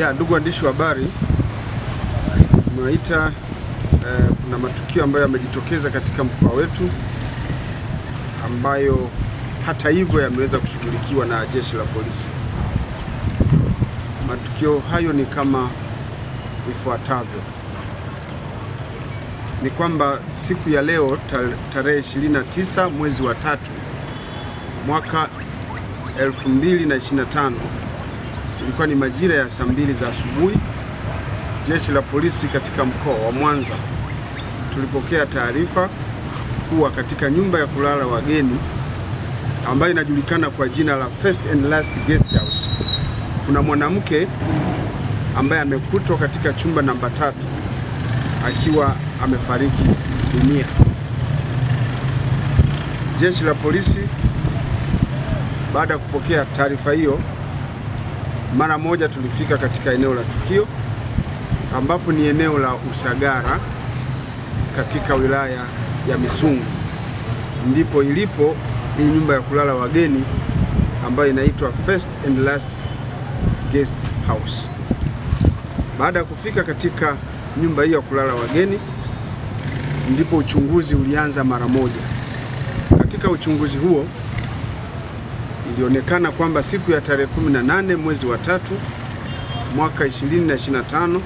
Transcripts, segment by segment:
Ndugu waandishi wa habari, tunaita kuna matukio ambayo yamejitokeza katika mkoa wetu ambayo hata hivyo yameweza kushughulikiwa na jeshi la polisi. Matukio hayo ni kama ifuatavyo. Ni kwamba siku ya leo tarehe 29 mwezi wa 3 mwaka 2025, ilikuwa ni majira ya saa 2 za asubuhi, jeshi la polisi katika mkoa wa Mwanza tulipokea taarifa kuwa katika nyumba ya kulala wageni ambayo inajulikana kwa jina la First and Last Guest House kuna mwanamke ambaye amekutwa katika chumba namba 3 akiwa amefariki dunia. Jeshi la polisi baada ya kupokea taarifa hiyo, mara moja tulifika katika eneo la tukio ambapo ni eneo la Usagara katika wilaya ya Misungu. Ndipo ilipo hii nyumba ya kulala wageni ambayo inaitwa First and Last Guest House. Baada ya kufika katika nyumba hiyo ya kulala wageni, ndipo uchunguzi ulianza mara moja. Katika uchunguzi huo ilionekana kwamba siku ya tarehe 18 mwezi wa 3 mwaka 2025,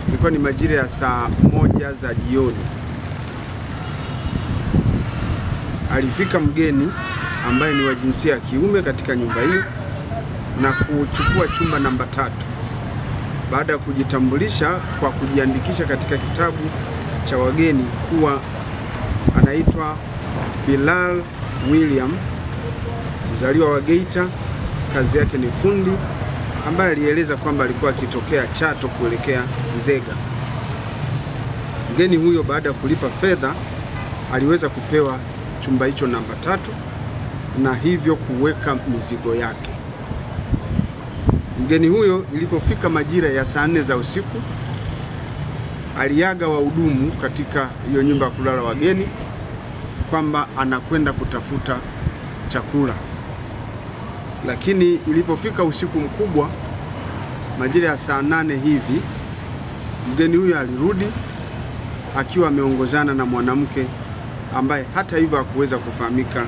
ilikuwa ni majira ya saa 1 za jioni, alifika mgeni ambaye ni wa jinsia ya kiume katika nyumba hiyo na kuchukua chumba namba 3 baada ya kujitambulisha kwa kujiandikisha katika kitabu cha wageni kuwa anaitwa Bilal William, mzaliwa wa Geita, kazi yake ni fundi, ambaye alieleza kwamba alikuwa akitokea Chato kuelekea Nzega. Mgeni huyo baada ya kulipa fedha aliweza kupewa chumba hicho namba 3 na hivyo kuweka mizigo yake. Mgeni huyo ilipofika majira ya saa 4 za usiku aliaga wahudumu katika hiyo nyumba ya kulala wageni kwamba anakwenda kutafuta chakula. Lakini ilipofika usiku mkubwa majira ya saa 8 hivi, mgeni huyo alirudi akiwa ameongozana na mwanamke ambaye hata hivyo hakuweza kufahamika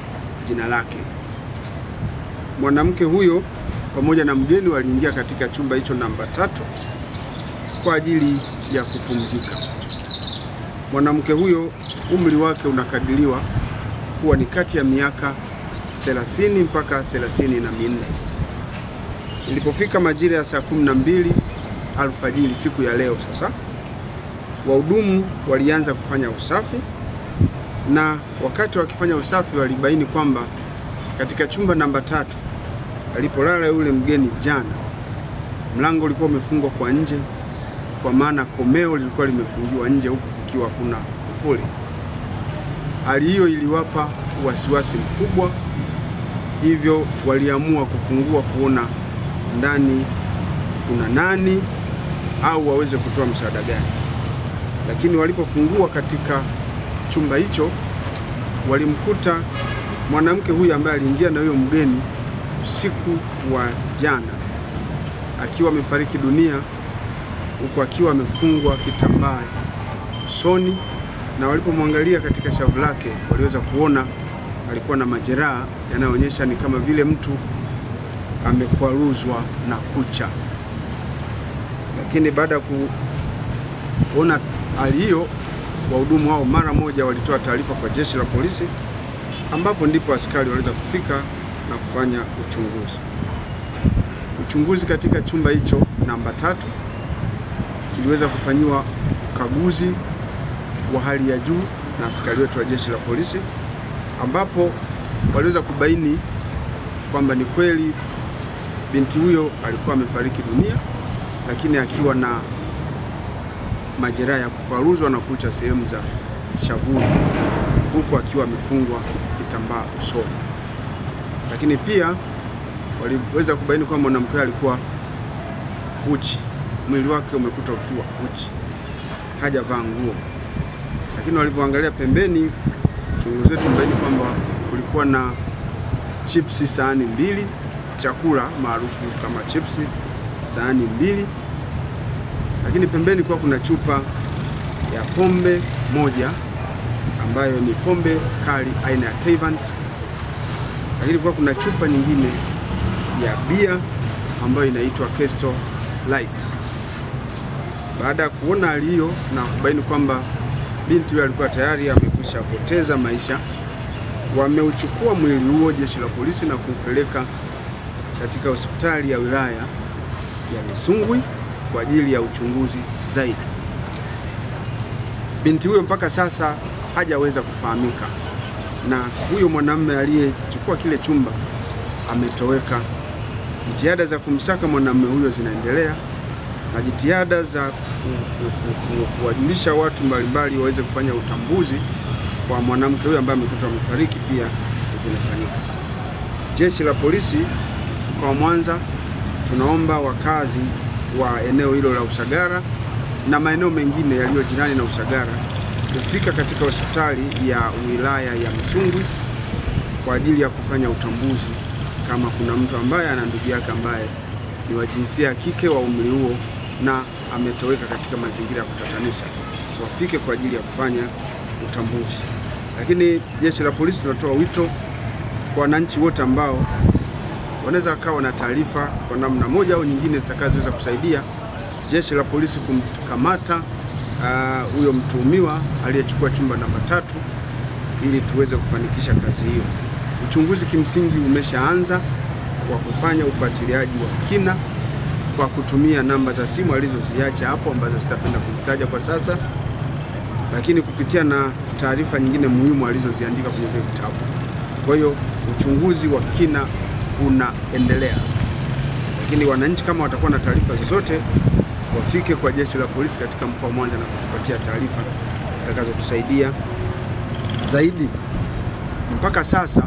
jina lake. Mwanamke huyo pamoja na mgeni waliingia katika chumba hicho namba 3 kwa ajili ya kupumzika. Mwanamke huyo umri wake unakadiriwa kuwa ni kati ya miaka 30 mpaka 34. Ilipofika majira ya saa 12 alfajiri siku ya leo sasa, wahudumu walianza kufanya usafi, na wakati wakifanya usafi walibaini kwamba katika chumba namba 3 alipolala yule mgeni jana, mlango ulikuwa umefungwa kwa nje, kwa maana komeo lilikuwa limefungiwa nje huku kukiwa kuna kufuli. Hali hiyo iliwapa wasiwasi mkubwa, hivyo waliamua kufungua kuona ndani kuna nani au waweze kutoa msaada gani. Lakini walipofungua katika chumba hicho walimkuta mwanamke huyu ambaye aliingia na huyo mgeni usiku wa jana akiwa amefariki dunia, huku akiwa amefungwa kitambaa usoni, na walipomwangalia katika shavu lake waliweza kuona alikuwa na majeraha yanayoonyesha ni kama vile mtu amekwaruzwa na kucha. Lakini baada ya kuona hali hiyo, wahudumu hao mara moja walitoa taarifa kwa jeshi la polisi, ambapo ndipo askari waliweza kufika na kufanya uchunguzi. Uchunguzi katika chumba hicho namba 3 kiliweza kufanyiwa ukaguzi wa hali ya juu na askari wetu wa jeshi la polisi, ambapo waliweza kubaini kwamba ni kweli binti huyo alikuwa amefariki dunia, lakini akiwa na majeraha ya kukwaruzwa na kucha sehemu za shavuni, huku akiwa amefungwa kitambaa usoni. Lakini pia waliweza kubaini kwamba mwanamke alikuwa uchi, mwili wake umekuta ukiwa uchi, hajavaa nguo. Lakini walivyoangalia pembeni, uchunguzi wetu umebaini kwamba kulikuwa na chipsi sahani 2, chakula maarufu kama chipsi sahani 2, lakini pembeni kwa kuna chupa ya pombe moja ambayo ni pombe kali aina ya Kevant, lakini kwa kuna chupa nyingine ya bia ambayo inaitwa Kesto Light. Baada ya kuona hali hiyo na kubaini kwamba binti huyo alikuwa tayari amekwisha poteza maisha, wameuchukua mwili huo jeshi la polisi na kuupeleka katika hospitali ya wilaya ya Misungwi kwa ajili ya uchunguzi zaidi. Binti huyo mpaka sasa hajaweza kufahamika, na huyo mwanamume aliyechukua kile chumba ametoweka. Jitihada za kumsaka mwanamume huyo zinaendelea, na jitihada za kuwajulisha watu mbalimbali waweze kufanya utambuzi kwa mwanamke huyo ambaye amekutwa amefariki pia zinafanyika. Jeshi la polisi kwa Mwanza tunaomba wakazi wa eneo hilo la Usagara na maeneo mengine yaliyo jirani na Usagara kufika katika hospitali ya wilaya ya Misungwi kwa ajili ya kufanya utambuzi kama kuna mtu ambaye ana ndugu yake ambaye ni wa jinsia ya kike wa umri huo na ametoweka katika mazingira ya kutatanisha, wafike kwa ajili ya kufanya utambuzi. Lakini jeshi la polisi tunatoa wito kwa wananchi wote ambao wanaweza kawa na taarifa kwa namna moja au nyingine zitakazoweza kusaidia jeshi la polisi kumkamata huyo mtuhumiwa aliyechukua chumba namba 3 ili tuweze kufanikisha kazi hiyo. Uchunguzi kimsingi umeshaanza kwa kufanya ufuatiliaji wa kina kwa kutumia namba za simu alizoziacha hapo ambazo sitapenda kuzitaja kwa sasa, lakini kupitia na taarifa nyingine muhimu alizoziandika kwenye vitabu. Kwa hiyo uchunguzi wa kina unaendelea, lakini wananchi kama watakuwa na taarifa zozote wafike kwa jeshi la polisi katika mkoa wa Mwanza na kutupatia taarifa zitakazotusaidia zaidi. Mpaka sasa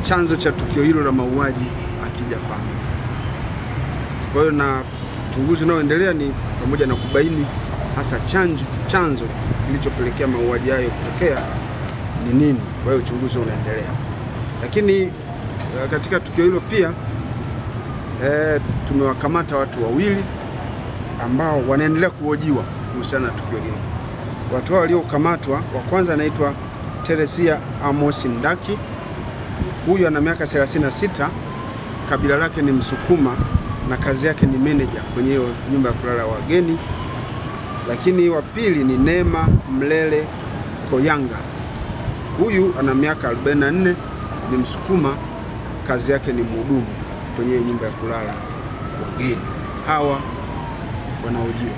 chanzo cha tukio hilo la mauaji hakijafahamika. Kwa hiyo na uchunguzi unaoendelea ni pamoja na kubaini hasa chanzo kilichopelekea mauaji hayo kutokea ni nini. Kwa hiyo uchunguzi unaendelea, lakini katika tukio hilo pia tumewakamata watu wawili ambao wanaendelea kuhojiwa kuhusiana na tukio hilo. Watu hao waliokamatwa, wa kwanza anaitwa Teresia Amos Ndaki. Huyu ana miaka 36, kabila lake ni Msukuma na kazi yake ni manager kwenye hiyo nyumba ya kulala wageni. Lakini wa pili ni Neema Mlele Koyanga. Huyu ana miaka 44, ni Msukuma, kazi yake ni mhudumu kwenye nyumba ya kulala wageni. Hawa wanahojiwa.